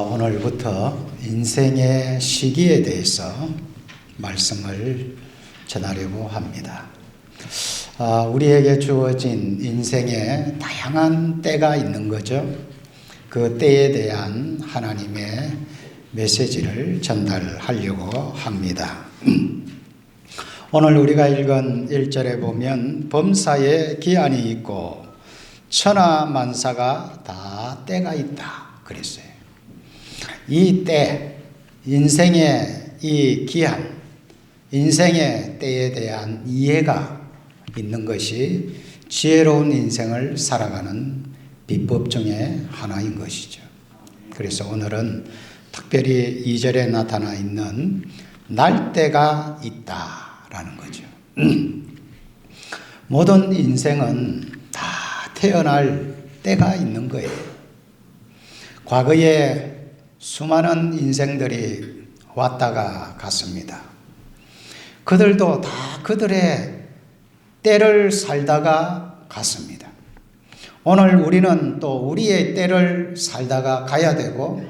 오늘부터 인생의 시기에 대해서 말씀을 전하려고 합니다. 우리에게 주어진 인생에 다양한 때가 있는 거죠. 그 때에 대한 하나님의 메시지를 전달하려고 합니다. 오늘 우리가 읽은 1절에 보면 범사에 기한이 있고 천하만사가 다 때가 있다 그랬어요. 이 때, 인생의 이 기한, 인생의 때에 대한 이해가 있는 것이 지혜로운 인생을 살아가는 비법 중에 하나인 것이죠. 그래서 오늘은 특별히 2절에 나타나 있는 날 때가 있다라는 거죠. 모든 인생은 다 태어날 때가 있는 거예요. 과거에 수많은 인생들이 왔다가 갔습니다. 그들도 다 그들의 때를 살다가 갔습니다. 오늘 우리는 또 우리의 때를 살다가 가야 되고,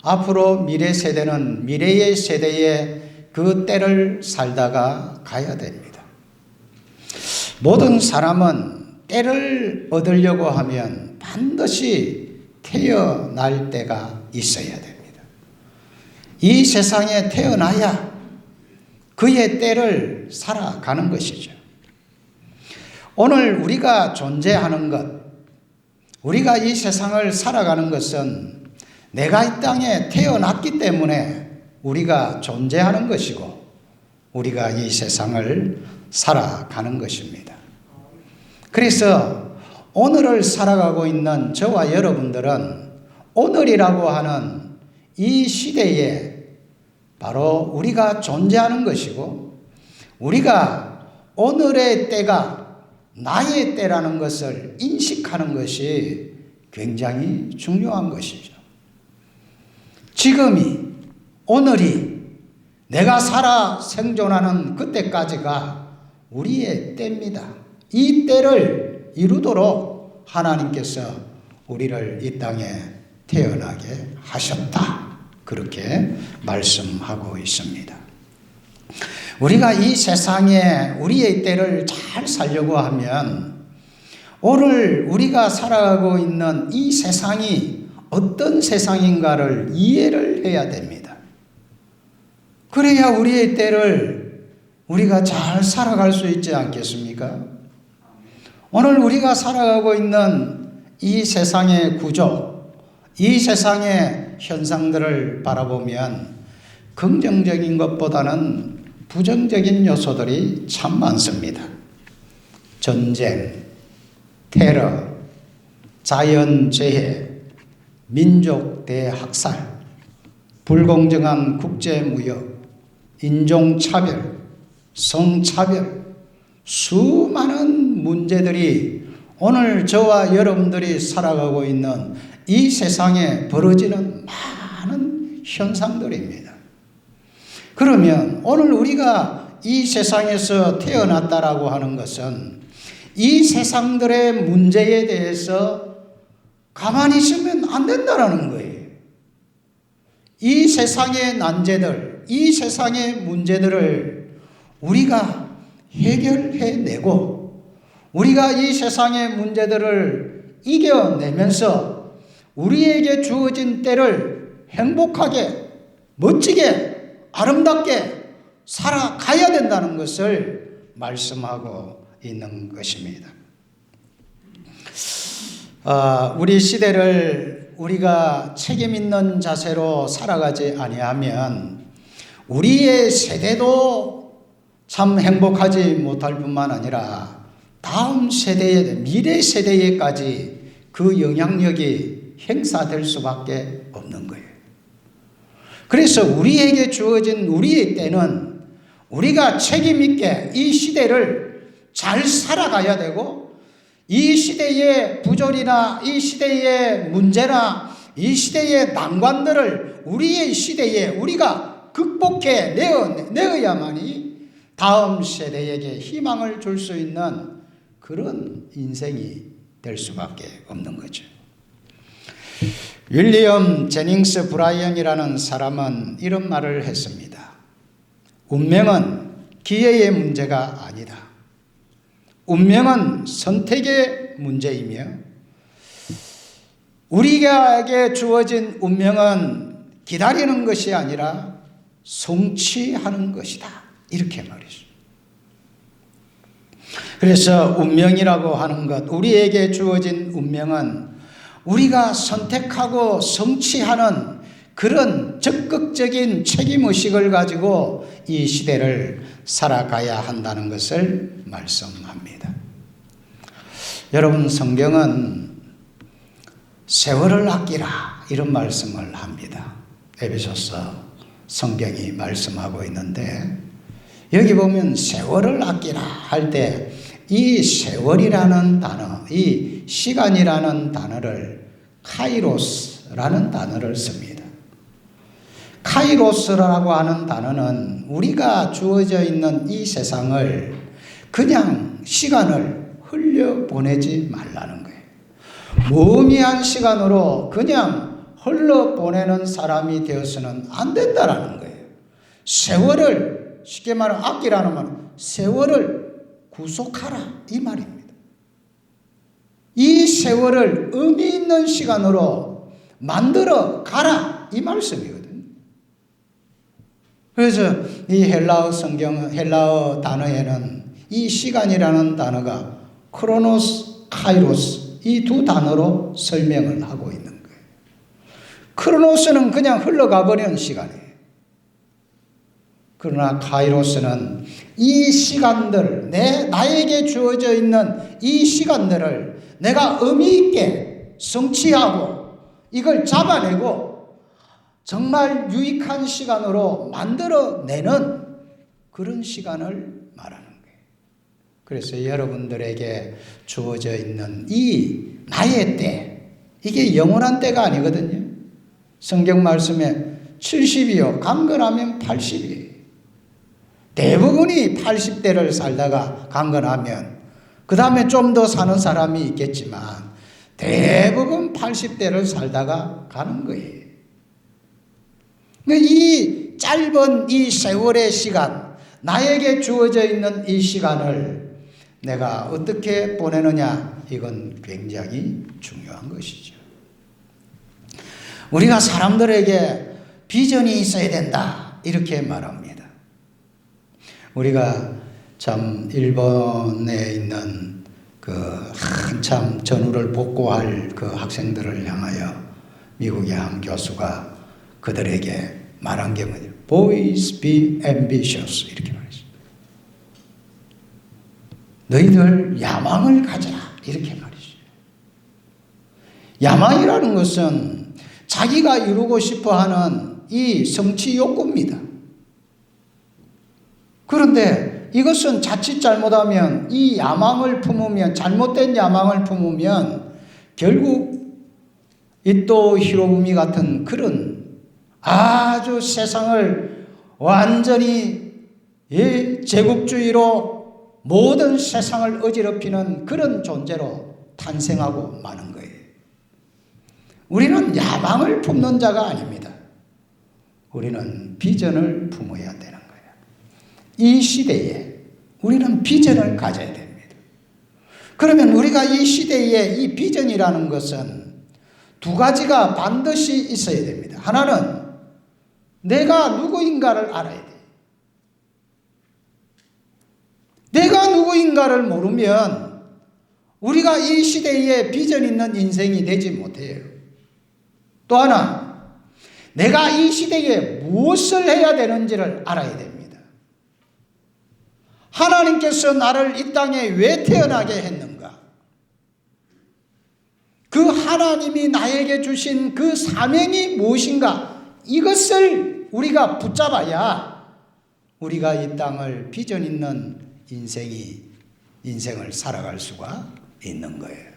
앞으로 미래 세대는 미래의 세대의 그 때를 살다가 가야 됩니다. 모든 사람은 때를 얻으려고 하면 반드시 태어날 때가 있어야 됩니다. 이 세상에 태어나야 그의 때를 살아가는 것이죠. 오늘 우리가 존재하는 것, 우리가 이 세상을 살아가는 것은 내가 이 땅에 태어났기 때문에 우리가 존재하는 것이고 우리가 이 세상을 살아가는 것입니다. 그래서 오늘을 살아가고 있는 저와 여러분들은 오늘이라고 하는 이 시대에 바로 우리가 존재하는 것이고, 우리가 오늘의 때가 나의 때라는 것을 인식하는 것이 굉장히 중요한 것이죠. 지금이, 오늘이 내가 살아 생존하는 그때까지가 우리의 때입니다. 이 때를 이루도록 하나님께서 우리를 이 땅에 태어나게 하셨다. 그렇게 말씀하고 있습니다. 우리가 이 세상에 우리의 때를 잘 살려고 하면 오늘 우리가 살아가고 있는 이 세상이 어떤 세상인가를 이해를 해야 됩니다. 그래야 우리의 때를 우리가 잘 살아갈 수 있지 않겠습니까? 오늘 우리가 살아가고 있는 이 세상의 구조, 이 세상의 현상들을 바라보면 긍정적인 것보다는 부정적인 요소들이 참 많습니다. 전쟁, 테러, 자연재해, 민족 대학살, 불공정한 국제무역, 인종차별, 성차별, 수많은 문제들이 오늘 저와 여러분들이 살아가고 있는 이 세상에 벌어지는 많은 현상들입니다. 그러면 오늘 우리가 이 세상에서 태어났다라고 하는 것은 이 세상들의 문제에 대해서 가만히 있으면 안 된다라는 거예요. 이 세상의 난제들, 이 세상의 문제들을 우리가 해결해내고 우리가 이 세상의 문제들을 이겨내면서 우리에게 주어진 때를 행복하게, 멋지게, 아름답게 살아가야 된다는 것을 말씀하고 있는 것입니다. 우리 시대를 우리가 책임 있는 자세로 살아가지 아니하면 우리의 세대도 참 행복하지 못할 뿐만 아니라 다음 세대에, 미래 세대에까지 그 영향력이 행사될 수밖에 없는 거예요. 그래서 우리에게 주어진 우리의 때는 우리가 책임 있게 이 시대를 잘 살아가야 되고, 이 시대의 부조리나 이 시대의 문제나 이 시대의 난관들을 우리의 시대에 우리가 극복해 내어야만이 다음 세대에게 희망을 줄 수 있는 그런 인생이 될 수밖에 없는 거죠. 윌리엄 제닝스 브라이언이라는 사람은 이런 말을 했습니다. 운명은 기회의 문제가 아니다. 운명은 선택의 문제이며 우리에게 주어진 운명은 기다리는 것이 아니라 성취하는 것이다. 이렇게 말했습니다. 그래서 운명이라고 하는 것, 우리에게 주어진 운명은 우리가 선택하고 성취하는 그런 적극적인 책임의식을 가지고 이 시대를 살아가야 한다는 것을 말씀합니다. 여러분, 성경은 세월을 아끼라 이런 말씀을 합니다. 에베소서 성경이 말씀하고 있는데 여기 보면 세월을 아끼라 할 때 이 세월이라는 단어, 이 시간이라는 단어를 카이로스라는 단어를 씁니다. 카이로스라고 하는 단어는 우리가 주어져 있는 이 세상을 그냥 시간을 흘려보내지 말라는 거예요. 무의미한 시간으로 그냥 흘려보내는 사람이 되어서는 안 된다라는 거예요. 세월을, 쉽게 말하면 아끼라는 말은 세월을 구속하라 이 말입니다. 이 세월을 의미 있는 시간으로 만들어 가라 이 말씀이거든요. 그래서 이 헬라어 헬라어 단어에는 이 시간이라는 단어가 크로노스, 카이로스 이 두 단어로 설명을 하고 있는 거예요. 크로노스는 그냥 흘러가 버리는 시간이에요. 그러나 카이로스는 이 시간들, 나에게 주어져 있는 이 시간들을 내가 의미 있게 성취하고 이걸 잡아내고 정말 유익한 시간으로 만들어내는 그런 시간을 말하는 거예요. 그래서 여러분들에게 주어져 있는 이 나의 때, 이게 영원한 때가 아니거든요. 성경 말씀에 70이요, 강건하면 80이에요. 대부분이 80대를 살다가 강건하면 그 다음에 좀 더 사는 사람이 있겠지만 대부분 80대를 살다가 가는 거예요. 이 짧은 이 세월의 시간, 나에게 주어져 있는 이 시간을 내가 어떻게 보내느냐, 이건 굉장히 중요한 것이죠. 우리가 사람들에게 비전이 있어야 된다 이렇게 말합니다. 우리가 참 일본에 있는 그 한참 전후를 복구할 그 학생들을 향하여 미국의 한 교수가 그들에게 말한 게 뭐냐, Boys be ambitious 이렇게 말했어요. 너희들 야망을 가져라 이렇게 말했어요. 야망이라는 것은 자기가 이루고 싶어하는 이 성취 욕구입니다. 그런데 이것은 자칫 잘못하면 이 야망을 품으면, 잘못된 야망을 품으면 결국 이토 히로부미 같은 그런 아주 세상을 완전히 제국주의로 모든 세상을 어지럽히는 그런 존재로 탄생하고 마는 거예요. 우리는 야망을 품는 자가 아닙니다. 우리는 비전을 품어야 되는 거예요. 이 시대에 우리는 비전을 가져야 됩니다. 그러면 우리가 이 시대에 이 비전이라는 것은 두 가지가 반드시 있어야 됩니다. 하나는 내가 누구인가를 알아야 돼요. 내가 누구인가를 모르면 우리가 이 시대에 비전 있는 인생이 되지 못해요. 또 하나, 내가 이 시대에 무엇을 해야 되는지를 알아야 됩니다. 하나님께서 나를 이 땅에 왜 태어나게 했는가? 그 하나님이 나에게 주신 그 사명이 무엇인가? 이것을 우리가 붙잡아야 우리가 이 땅을 비전 있는 인생을 살아갈 수가 있는 거예요.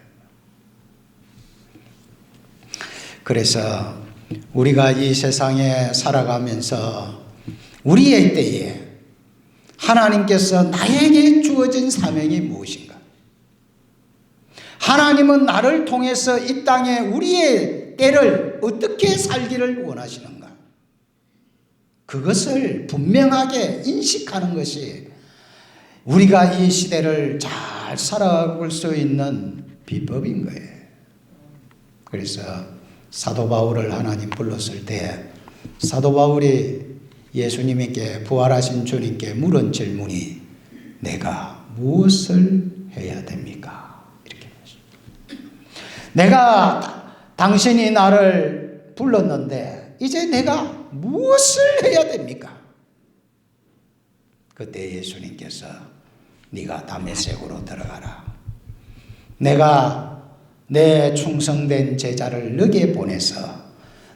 그래서 우리가 이 세상에 살아가면서 우리의 때에 하나님께서 나에게 주어진 사명이 무엇인가? 하나님은 나를 통해서 이 땅에 우리의 때를 삶을 어떻게 살기를 원하시는가? 그것을 분명하게 인식하는 것이 우리가 이 시대를 잘 살아갈 수 있는 비법인 거예요. 그래서 사도 바울을 하나님 불렀을 때 사도 바울이 예수님께 부활하신 주님께 물은 질문이 내가 무엇을 해야 됩니까? 이렇게 했습니다. 내가 당신이 나를 불렀는데 이제 내가 무엇을 해야 됩니까? 그때 예수님께서 네가 다메섹으로 들어가라. 내가 내 충성된 제자를 너에게 보내서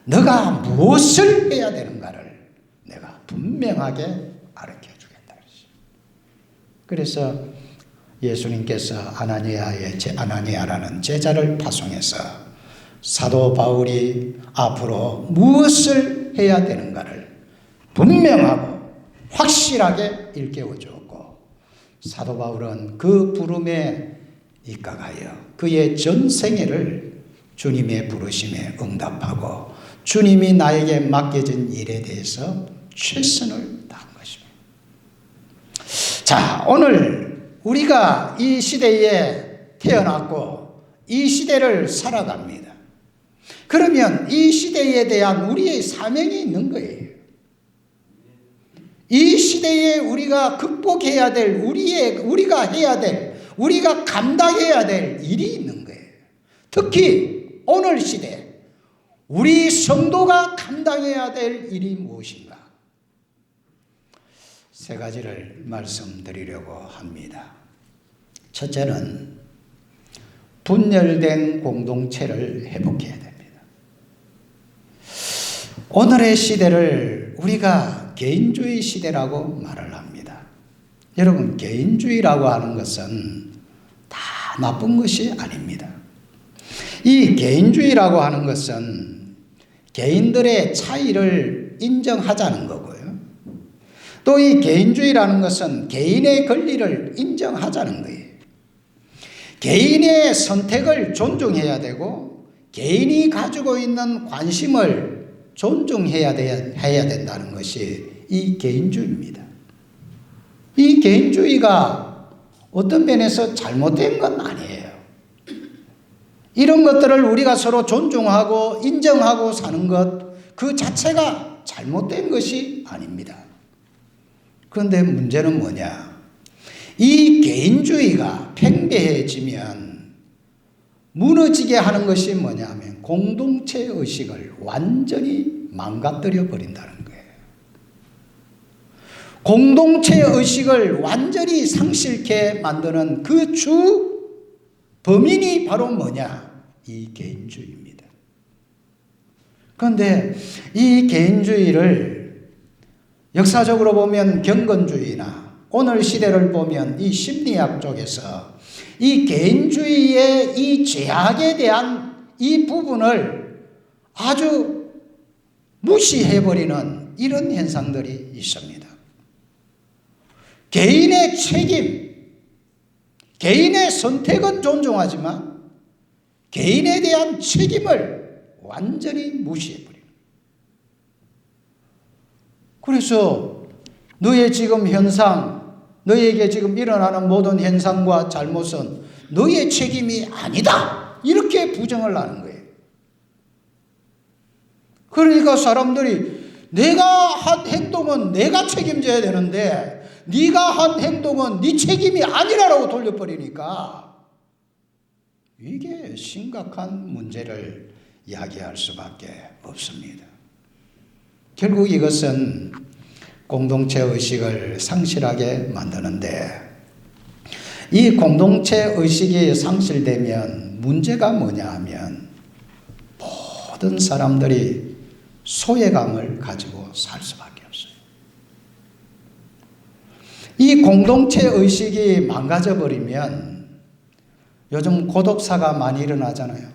너가 무엇을 해야 되는가를 내가 분명하게 가르쳐 주겠다. 그래서 예수님께서 아나니아라는 제자를 파송해서 사도 바울이 앞으로 무엇을 해야 되는가를 분명하고 확실하게 일깨워 주었고, 사도 바울은 그 부름에 입각하여 그의 전생애를 주님의 부르심에 응답하고 주님이 나에게 맡겨진 일에 대해서 최선을 다한 것입니다. 자, 오늘 우리가 이 시대에 태어났고 이 시대를 살아갑니다. 그러면 이 시대에 대한 우리의 사명이 있는 거예요. 이 시대에 우리가 극복해야 될 우리가 해야 될 우리가 감당해야 될 일이 있는 거예요. 특히 오늘 시대 우리 성도가 감당해야 될 일이 무엇인가? 세 가지를 말씀드리려고 합니다. 첫째는 분열된 공동체를 회복해야 됩니다. 오늘의 시대를 우리가 개인주의 시대라고 말을 합니다. 여러분, 개인주의라고 하는 것은 다 나쁜 것이 아닙니다. 이 개인주의라고 하는 것은 개인들의 차이를 인정하자는 거고요. 또 이 개인주의라는 것은 개인의 권리를 인정하자는 거예요. 개인의 선택을 존중해야 되고 개인이 가지고 있는 관심을 존중해야 된다는 것이 이 개인주의입니다. 이 개인주의가 어떤 면에서 잘못된 건 아니에요. 이런 것들을 우리가 서로 존중하고 인정하고 사는 것 그 자체가 잘못된 것이 아닙니다. 그런데 문제는 뭐냐? 이 개인주의가 팽배해지면 무너지게 하는 것이 뭐냐면 공동체 의식을 완전히 망가뜨려 버린다는 거예요. 공동체 의식을 완전히 상실케 만드는 그 주 범인이 바로 뭐냐? 이 개인주의입니다. 그런데 이 개인주의를 역사적으로 보면 경건주의나 오늘 시대를 보면 이 심리학 쪽에서 이 개인주의의 이 죄악에 대한 이 부분을 아주 무시해버리는 이런 현상들이 있습니다. 개인의 책임, 개인의 선택은 존중하지만 개인에 대한 책임을 완전히 무시해버려요. 그래서 너의 지금 현상, 너에게 지금 일어나는 모든 현상과 잘못은 너의 책임이 아니다. 이렇게 부정을 하는 거예요. 그러니까 사람들이 내가 한 행동은 내가 책임져야 되는데 네가 한 행동은 네 책임이 아니라고 돌려버리니까 이게 심각한 문제를 이야기할 수밖에 없습니다. 결국 이것은 공동체 의식을 상실하게 만드는데 이 공동체 의식이 상실되면 문제가 뭐냐 하면 모든 사람들이 소외감을 가지고 살 수밖에 없어요. 이 공동체 의식이 망가져 버리면 요즘 고독사가 많이 일어나잖아요.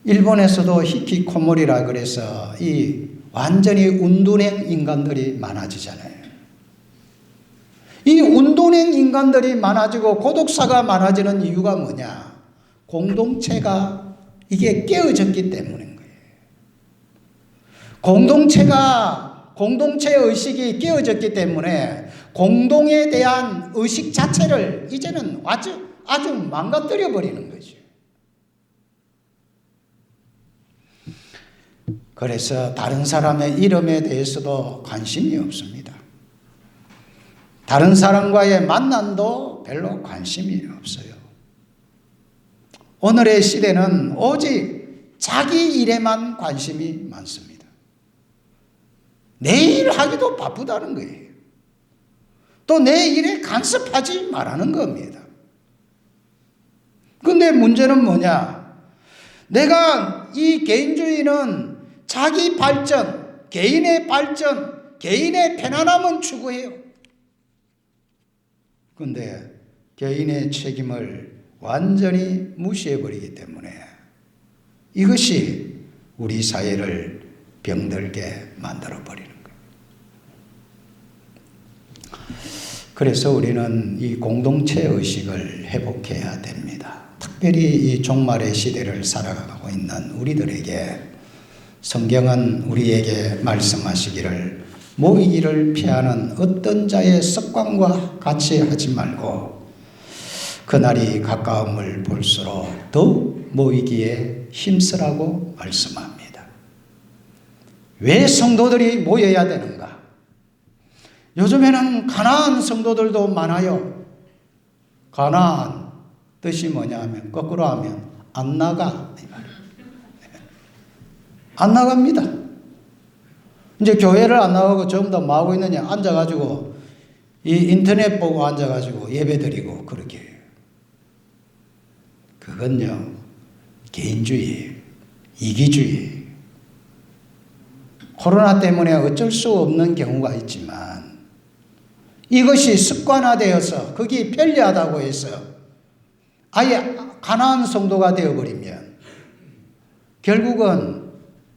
일본에서도 히키코모리라 그래서 이 완전히 운둔행 인간들이 많아지잖아요. 이 운둔행 인간들이 많아지고 고독사가 많아지는 이유가 뭐냐? 공동체가 이게 깨어졌기 때문인 거예요. 공동체 의식이 깨어졌기 때문에 공동에 대한 의식 자체를 이제는 아주 망가뜨려 버리는 거죠. 그래서 다른 사람의 이름에 대해서도 관심이 없습니다. 다른 사람과의 만남도 별로 관심이 없어요. 오늘의 시대는 오직 자기 일에만 관심이 많습니다. 내 일 하기도 바쁘다는 거예요. 또 내 일에 간섭하지 말라는 겁니다. 근데 문제는 뭐냐? 내가 이 개인주의는 자기 발전, 개인의 발전, 개인의 편안함은 추구해요. 근데 개인의 책임을 완전히 무시해버리기 때문에 이것이 우리 사회를 병들게 만들어버리는 거예요. 그래서 우리는 이 공동체 의식을 회복해야 됩니다. 특별히 이 종말의 시대를 살아가고 있는 우리들에게 성경은 우리에게 말씀하시기를 모이기를 피하는 어떤 자의 습관과 같이 하지 말고 그날이 가까움을 볼수록 더욱 모이기에 힘쓰라고 말씀합니다. 왜 성도들이 모여야 되는가? 요즘에는 가난한 성도들도 많아요. 가난한 뜻이 뭐냐 하면 거꾸로 하면 안 나가 이 말이에요. 안 나갑니다. 이제 교회를 안 나가고 전부 다 뭐 하고 있느냐? 앉아가지고 이 인터넷 보고 앉아가지고 예배 드리고 그렇게 해요. 그건요 개인주의, 이기주의. 코로나 때문에 어쩔 수 없는 경우가 있지만 이것이 습관화되어서 그게 편리하다고 해서 아예 가난한 성도가 되어버리면 결국은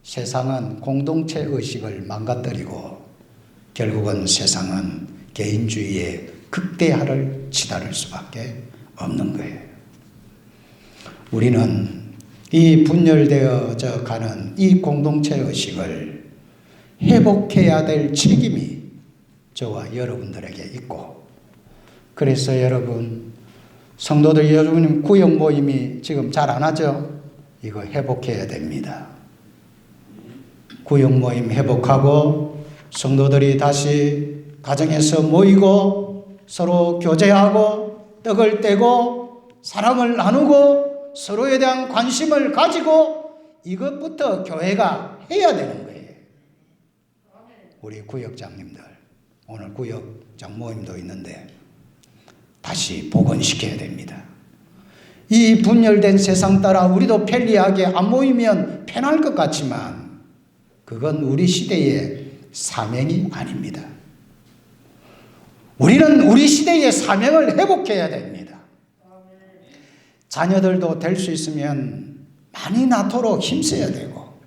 세상은 공동체 의식을 망가뜨리고 결국은 세상은 개인주의의 극대화를 치달을 수밖에 없는 거예요. 우리는 이 분열되어져 가는 이 공동체 의식을 회복해야 될 책임이 저와 여러분들에게 있고 그래서 여러분 성도들 여러분 구역 모임이 지금 잘 안 하죠? 이거 회복해야 됩니다. 구역 모임 회복하고 성도들이 다시 가정에서 모이고 서로 교제하고 떡을 떼고 사랑을 나누고 서로에 대한 관심을 가지고 이것부터 교회가 해야 되는 거예요. 우리 구역장님들 오늘 구역장 모임도 있는데 다시 복원시켜야 됩니다. 이 분열된 세상 따라 우리도 편리하게 안 모이면 편할 것 같지만 그건 우리 시대의 사명이 아닙니다. 우리는 우리 시대의 사명을 회복해야 됩니다. 자녀들도 될 수 있으면 많이 낳도록 힘써야 되고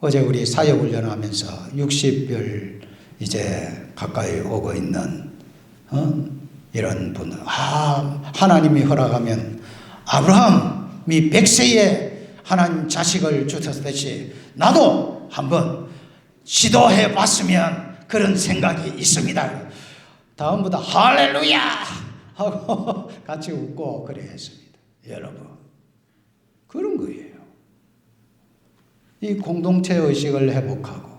어제 우리 사역훈련 하면서 60별 이제 가까이 오고 있는 이런 분들 하나님이 허락하면 아브라함이 100세에 하나님 자식을 주셨듯이 나도 한번 시도해 봤으면 그런 생각이 있습니다. 다음부터 할렐루야 하고 같이 웃고 그래 했습니다. 여러분 그런 거예요. 이 공동체 의식을 회복하고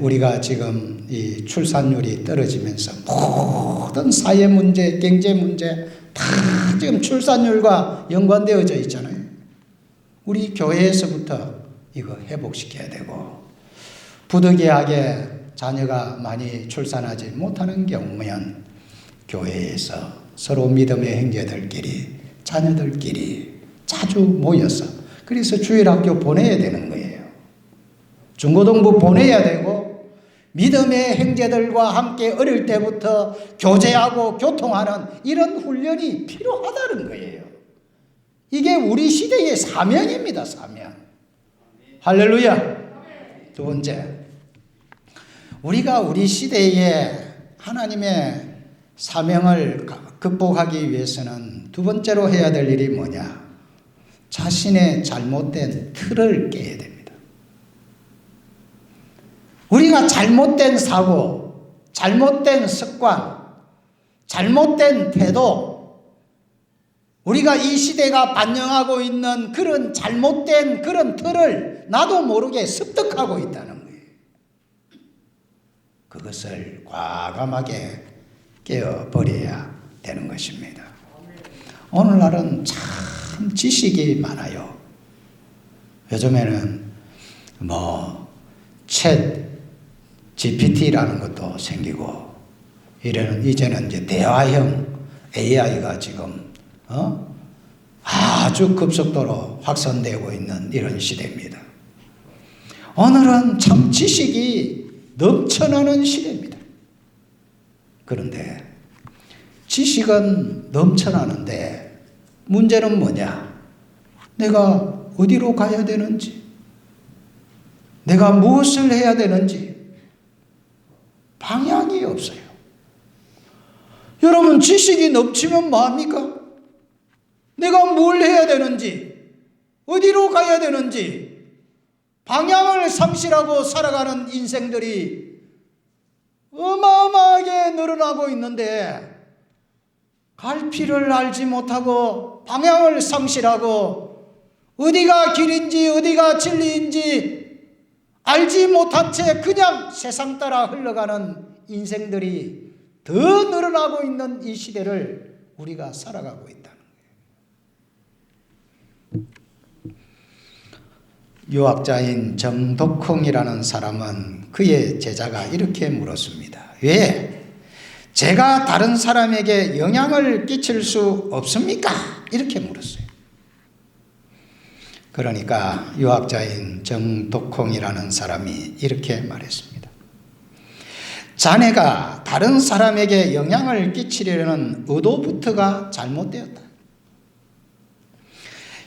우리가 지금 이 출산율이 떨어지면서 모든 사회 문제, 경제 문제 다 지금 출산율과 연관되어져 있잖아요. 우리 교회에서부터 이거 회복시켜야 되고 부득이하게 자녀가 많이 출산하지 못하는 경우면 교회에서 서로 믿음의 형제들끼리 자녀들끼리 자주 모여서 그래서 주일학교 보내야 되는 거예요. 중고등부 보내야 되고 믿음의 형제들과 함께 어릴 때부터 교제하고 교통하는 이런 훈련이 필요하다는 거예요. 이게 우리 시대의 사명입니다. 사명. 할렐루야. 두 번째, 우리가 우리 시대에 하나님의 사명을 극복하기 위해서는 두 번째로 해야 될 일이 뭐냐? 자신의 잘못된 틀을 깨야 됩니다. 우리가 잘못된 사고, 잘못된 습관, 잘못된 태도, 우리가 이 시대가 반영하고 있는 그런 잘못된 그런 틀을 나도 모르게 습득하고 있다는 거예요. 그것을 과감하게 깨어버려야 되는 것입니다. 오늘날은 참 지식이 많아요. 요즘에는 챗 GPT라는 것도 생기고, 이제는 이제 대화형 AI가 지금 아주 급속도로 확산되고 있는 이런 시대입니다. 오늘은 참 지식이 넘쳐나는 시대입니다. 그런데 지식은 넘쳐나는데 문제는 뭐냐? 내가 어디로 가야 되는지, 내가 무엇을 해야 되는지 방향이 없어요. 여러분, 지식이 넘치면 뭐합니까? 내가 뭘 해야 되는지, 어디로 가야 되는지 방향을 상실하고 살아가는 인생들이 어마어마하게 늘어나고 있는데, 갈피를 알지 못하고 방향을 상실하고 어디가 길인지 어디가 진리인지 알지 못한 채 그냥 세상 따라 흘러가는 인생들이 더 늘어나고 있는 이 시대를 우리가 살아가고 있다는 거예요. 유학자인 정덕홍이라는 사람은 그의 제자가 이렇게 물었습니다. 왜 제가 다른 사람에게 영향을 끼칠 수 없습니까? 이렇게 물었어요. 그러니까 유학자인 정덕홍이라는 사람이 이렇게 말했습니다. 자네가 다른 사람에게 영향을 끼치려는 의도부터가 잘못되었다.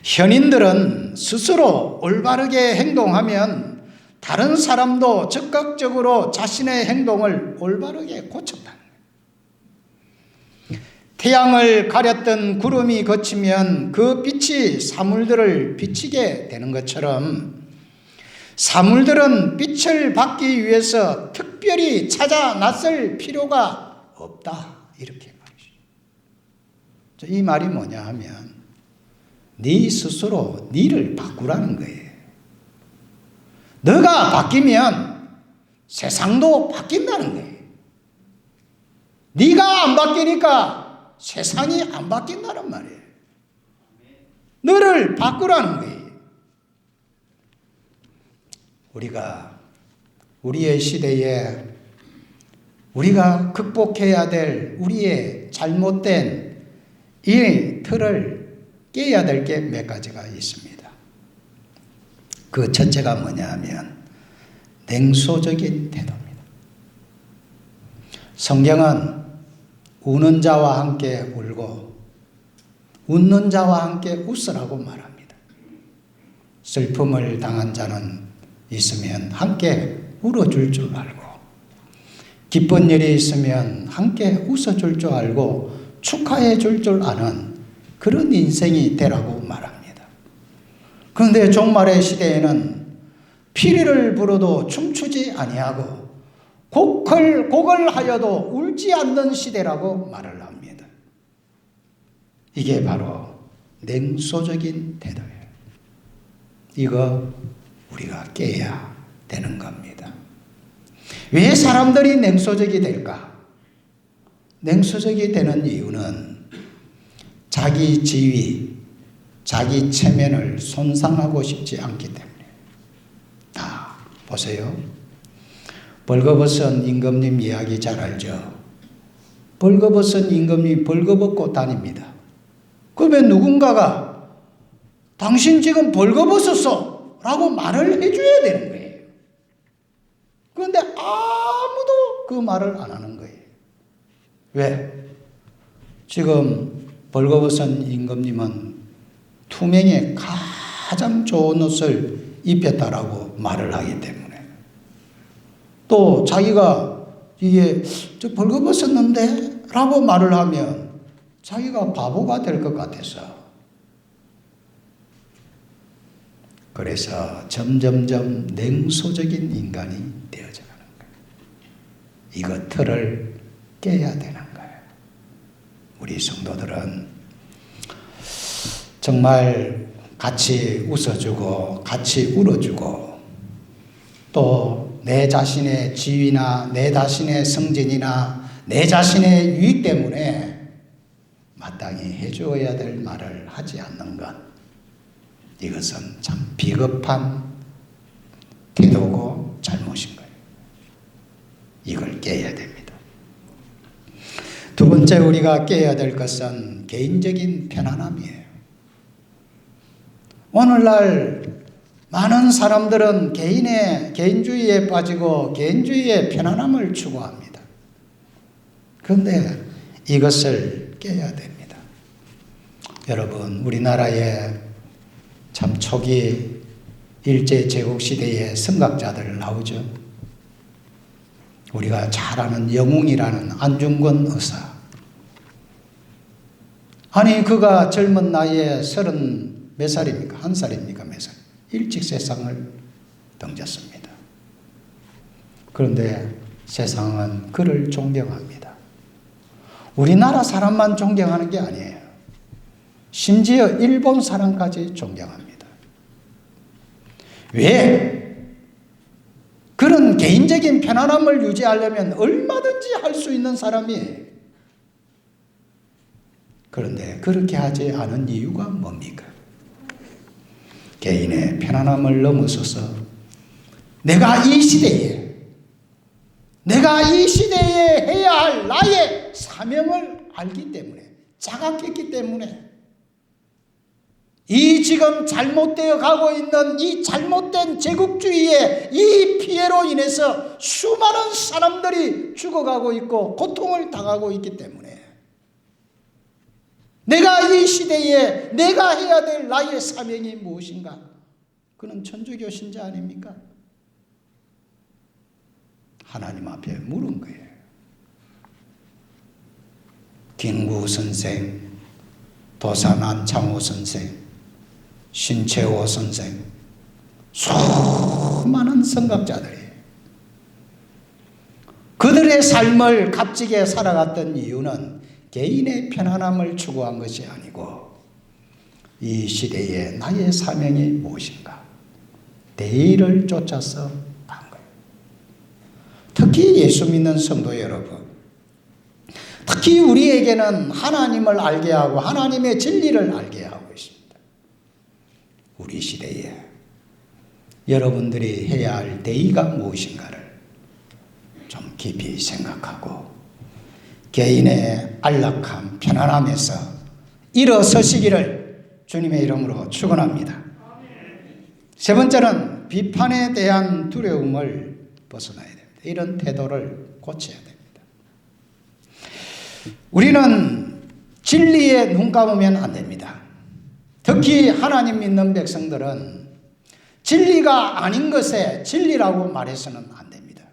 현인들은 스스로 올바르게 행동하면 다른 사람도 즉각적으로 자신의 행동을 올바르게 고쳤다. 태양을 가렸던 구름이 걷히면 그 빛이 사물들을 비치게 되는 것처럼 사물들은 빛을 받기 위해서 특별히 찾아 나설 필요가 없다. 이렇게 말이죠. 이 말이 뭐냐 하면 네 스스로 네를 바꾸라는 거예요. 너가 바뀌면 세상도 바뀐다는 거예요. 네가 안 바뀌니까 세상이 안 바뀐다는 말이에요. 너를 바꾸라는 거예요. 우리가 우리의 시대에 우리가 극복해야 될 우리의 잘못된 이 틀을 깨야 될 게 몇 가지가 있습니다. 그 첫째가 뭐냐 하면 냉소적인 태도입니다. 성경은 우는 자와 함께 울고 웃는 자와 함께 웃으라고 말합니다. 슬픔을 당한 자는 있으면 함께 울어줄 줄 알고, 기쁜 일이 있으면 함께 웃어줄 줄 알고 축하해 줄 줄 아는 그런 인생이 되라고 말합니다. 그런데 종말의 시대에는 피리를 불어도 춤추지 아니하고 곡을 하여도 울지 않는 시대라고 말을 합니다. 이게 바로 냉소적인 태도예요. 이거 우리가 깨야 되는 겁니다. 왜 사람들이 냉소적이 될까? 냉소적이 되는 이유는 자기 지위, 자기 체면을 손상하고 싶지 않기 때문에. 보세요. 벌거벗은 임금님 이야기 잘 알죠? 벌거벗은 임금님 벌거벗고 다닙니다. 그러면 누군가가 당신 지금 벌거벗었어 라고 말을 해줘야 되는 거예요. 그런데 아무도 그 말을 안 하는 거예요. 왜? 지금 벌거벗은 임금님은 투명에 가장 좋은 옷을 입혔다라고 말을 하기 때문에, 또 자기가 이게 저 벌거벗었는데 라고 말을 하면 자기가 바보가 될 것 같아서 그래서 점점점 냉소적인 인간이 되어져 가는 거예요. 이거 틀을 깨야 되는 거예요. 우리 성도들은 정말 같이 웃어주고 같이 울어주고 또 내 자신의 지위나 내 자신의 성진이나 내 자신의 유익 때문에 마땅히 해주어야 될 말을 하지 않는 것, 이것은 참 비겁한 태도고 잘못인 거예요. 이걸 깨야 됩니다. 두 번째 우리가 깨야 될 것은 개인적인 편안함이에요. 오늘날 많은 사람들은 개인주의에 빠지고 개인주의의 편안함을 추구합니다. 그런데 이것을 깨야 됩니다. 여러분, 우리나라에 참 초기 일제제국시대의 선각자들 나오죠. 우리가 잘 아는 영웅이라는 안중근 의사. 아니, 그가 젊은 나이에 30 몇 살입니까? 1살입니까? 몇 살? 일찍 세상을 등졌습니다. 그런데 세상은 그를 존경합니다. 우리나라 사람만 존경하는 게 아니에요. 심지어 일본 사람까지 존경합니다. 왜? 그런 개인적인 편안함을 유지하려면 얼마든지 할 수 있는 사람이에요. 그런데 그렇게 하지 않은 이유가 뭡니까? 개인의 편안함을 넘어서서 내가 이 시대에 해야 할 나의 사명을 알기 때문에, 자각했기 때문에 이 지금 잘못되어 가고 있는 이 잘못된 제국주의의 이 피해로 인해서 수많은 사람들이 죽어가고 있고 고통을 당하고 있기 때문에 내가 이 시대에 내가 해야 될 나의 사명이 무엇인가? 그는 천주교 신자 아닙니까? 하나님 앞에 물은 거예요. 김구 선생, 도산 창호 선생, 신채호 선생, 수많은 선각자들이 그들의 삶을 값지게 살아갔던 이유는 개인의 편안함을 추구한 것이 아니고 이 시대에 나의 사명이 무엇인가? 대의를 쫓아서 간 거예요. 특히 예수 믿는 성도 여러분, 특히 우리에게는 하나님을 알게 하고 하나님의 진리를 알게 하고 있습니다. 우리 시대에 여러분들이 해야 할 대의가 무엇인가를 좀 깊이 생각하고 개인의 안락함, 편안함에서 일어서시기를 주님의 이름으로 축원합니다. 세 번째는 비판에 대한 두려움을 벗어나야 됩니다. 이런 태도를 고쳐야 됩니다. 우리는 진리에 눈 감으면 안 됩니다. 특히 하나님 믿는 백성들은 진리가 아닌 것에 진리라고 말해서는 안 됩니다.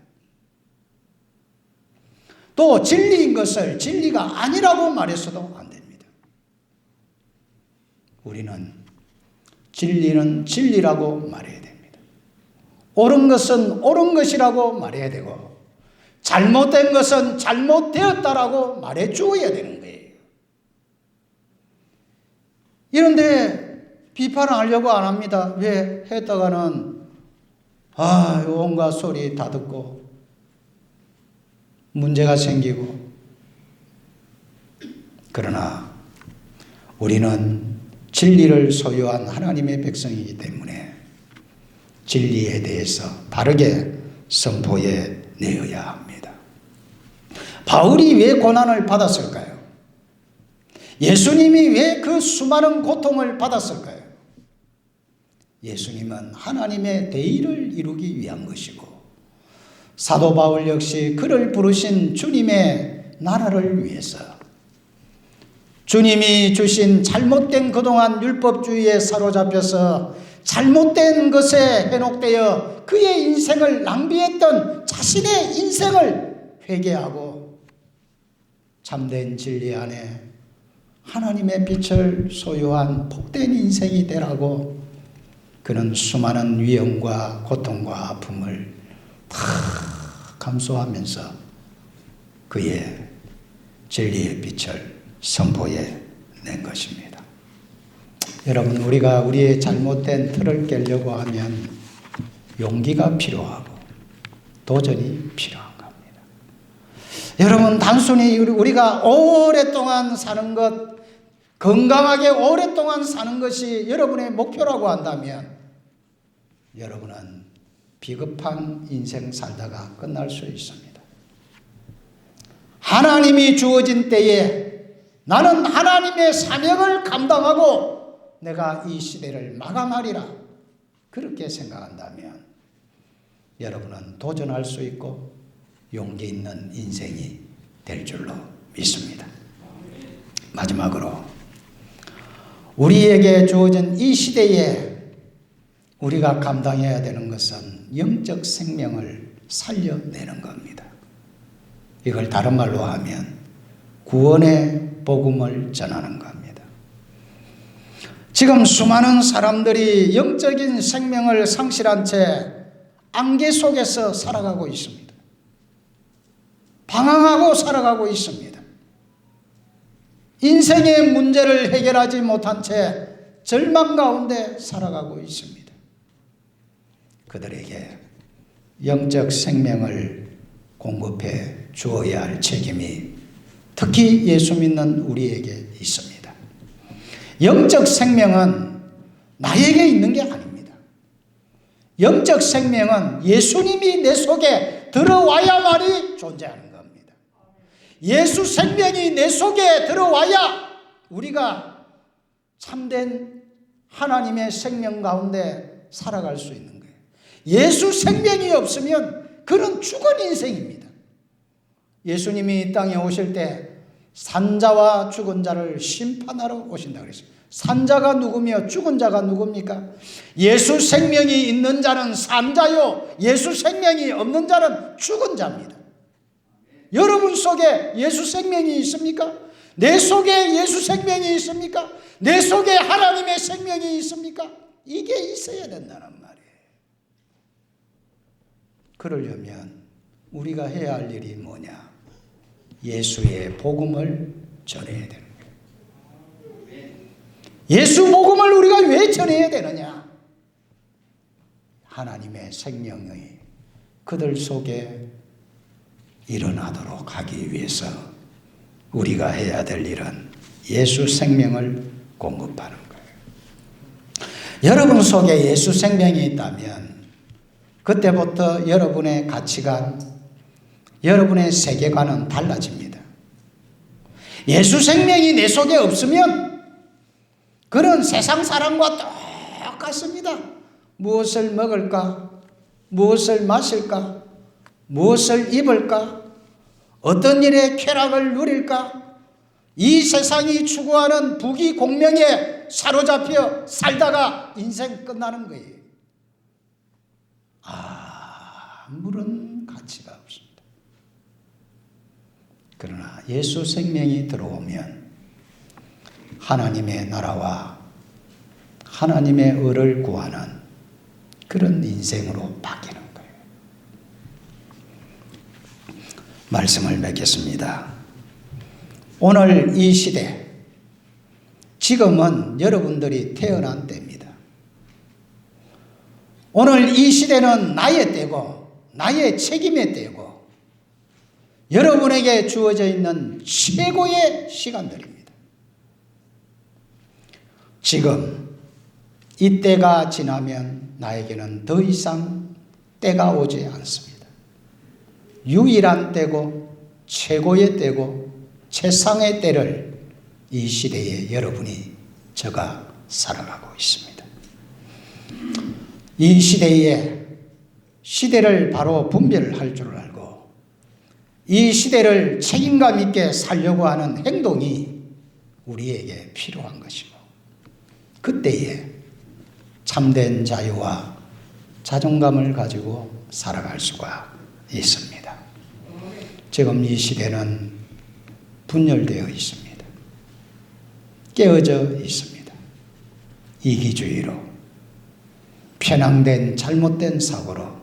또 진리인 것을 진리가 아니라고 말해서도 안 됩니다. 우리는 진리는 진리라고 말해야 됩니다. 옳은 것은 옳은 것이라고 말해야 되고 잘못된 것은 잘못되었다라고 말해 주어야 되는 거예요. 이런데 비판을 하려고 안 합니다. 왜? 했다가는 온갖 소리 다 듣고 문제가 생기고. 그러나 우리는 진리를 소유한 하나님의 백성이기 때문에 진리에 대해서 바르게 선포해 내어야 합니다. 바울이 왜 고난을 받았을까요? 예수님이 왜 그 수많은 고통을 받았을까요? 예수님은 하나님의 대의를 이루기 위한 것이고 사도 바울 역시 그를 부르신 주님의 나라를 위해서 주님이 주신 잘못된 그동안 율법주의에 사로잡혀서 잘못된 것에 현혹되어 그의 인생을 낭비했던 자신의 인생을 회개하고 참된 진리 안에 하나님의 빛을 소유한 복된 인생이 되라고 그는 수많은 위험과 고통과 아픔을 다 감수하면서 그의 진리의 빛을 선포해 낸 것입니다. 여러분, 우리가 우리의 잘못된 틀을 깨려고 하면 용기가 필요하고 도전이 필요한 겁니다. 여러분, 단순히 우리가 오랫동안 사는 것, 건강하게 오랫동안 사는 것이 여러분의 목표라고 한다면 여러분은 비겁한 인생 살다가 끝날 수 있습니다. 하나님이 주어진 때에 나는 하나님의 사명을 감당하고 내가 이 시대를 마감하리라, 그렇게 생각한다면 여러분은 도전할 수 있고 용기 있는 인생이 될 줄로 믿습니다. 마지막으로 우리에게 주어진 이 시대에 우리가 감당해야 되는 것은 영적 생명을 살려내는 겁니다. 이걸 다른 말로 하면 구원의 복음을 전하는 겁니다. 지금 수많은 사람들이 영적인 생명을 상실한 채 안개 속에서 살아가고 있습니다. 방황하고 살아가고 있습니다. 인생의 문제를 해결하지 못한 채 절망 가운데 살아가고 있습니다. 그들에게 영적 생명을 공급해 주어야 할 책임이 특히 예수 믿는 우리에게 있습니다. 영적 생명은 나에게 있는 게 아닙니다. 영적 생명은 예수님이 내 속에 들어와야만이 존재하는 겁니다. 예수 생명이 내 속에 들어와야 우리가 참된 하나님의 생명 가운데 살아갈 수 있는 거예요. 예수 생명이 없으면 그는 죽은 인생입니다. 예수님이 이 땅에 오실 때 산자와 죽은 자를 심판하러 오신다고 그랬어요. 산자가 누구며 죽은 자가 누굽니까? 예수 생명이 있는 자는 산자요, 예수 생명이 없는 자는 죽은 자입니다. 여러분 속에 예수 생명이 있습니까? 내 속에 예수 생명이 있습니까? 내 속에 하나님의 생명이 있습니까? 이게 있어야 된다는 말이에요. 그러려면 우리가 해야 할 일이 뭐냐? 예수의 복음을 전해야 되는 거예요. 예수 복음을 우리가 왜 전해야 되느냐? 하나님의 생명이 그들 속에 일어나도록 하기 위해서 우리가 해야 될 일은 예수 생명을 공급하는 거예요. 여러분 속에 예수 생명이 있다면 그때부터 여러분의 가치관, 여러분의 세계관은 달라집니다. 예수 생명이 내 속에 없으면 그는 세상 사람과 똑같습니다. 무엇을 먹을까? 무엇을 마실까? 무엇을 입을까? 어떤 일에 쾌락을 누릴까? 이 세상이 추구하는 부귀공명에 사로잡혀 살다가 인생 끝나는 거예요. 아무런 가치가 없습니다. 그러나 예수 생명이 들어오면 하나님의 나라와 하나님의 의를 구하는 그런 인생으로 바뀌는 거예요. 말씀을 맺겠습니다. 오늘 이 시대, 지금은 여러분들이 태어난 때입니다. 오늘 이 시대는 나의 때고 나의 책임의 때고 여러분에게 주어져 있는 최고의 시간들입니다. 지금 이 때가 지나면 나에게는 더 이상 때가 오지 않습니다. 유일한 때고 최고의 때고 최상의 때를 이 시대에 여러분이 저가 살아가고 있습니다. 이 시대에 시대를 바로 분별할 줄 알고 이 시대를 책임감 있게 살려고 하는 행동이 우리에게 필요한 것이고 그때에 참된 자유와 자존감을 가지고 살아갈 수가 있습니다. 지금 이 시대는 분열되어 있습니다. 깨어져 있습니다. 이기주의로 편향된 잘못된 사고로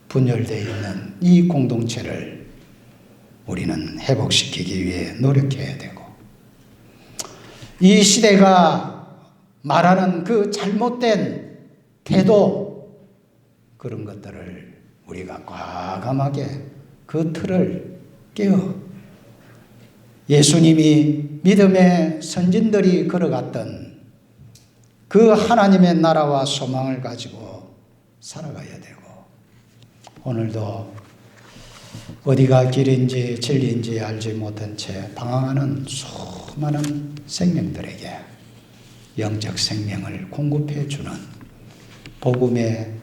분열되어 있는 이 공동체를 우리는 회복시키기 위해 노력해야 되고, 이 시대가 말하는 그 잘못된 태도, 그런 것들을 우리가 과감하게 그 틀을 깨어 예수님이 믿음의 선진들이 걸어갔던 그 하나님의 나라와 소망을 가지고 살아가야 되고, 오늘도 어디가 길인지 진리인지 알지 못한 채 방황하는 수많은 생명들에게 영적 생명을 공급해 주는 복음의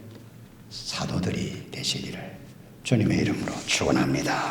사도들이 되시기를 주님의 이름으로 축원합니다.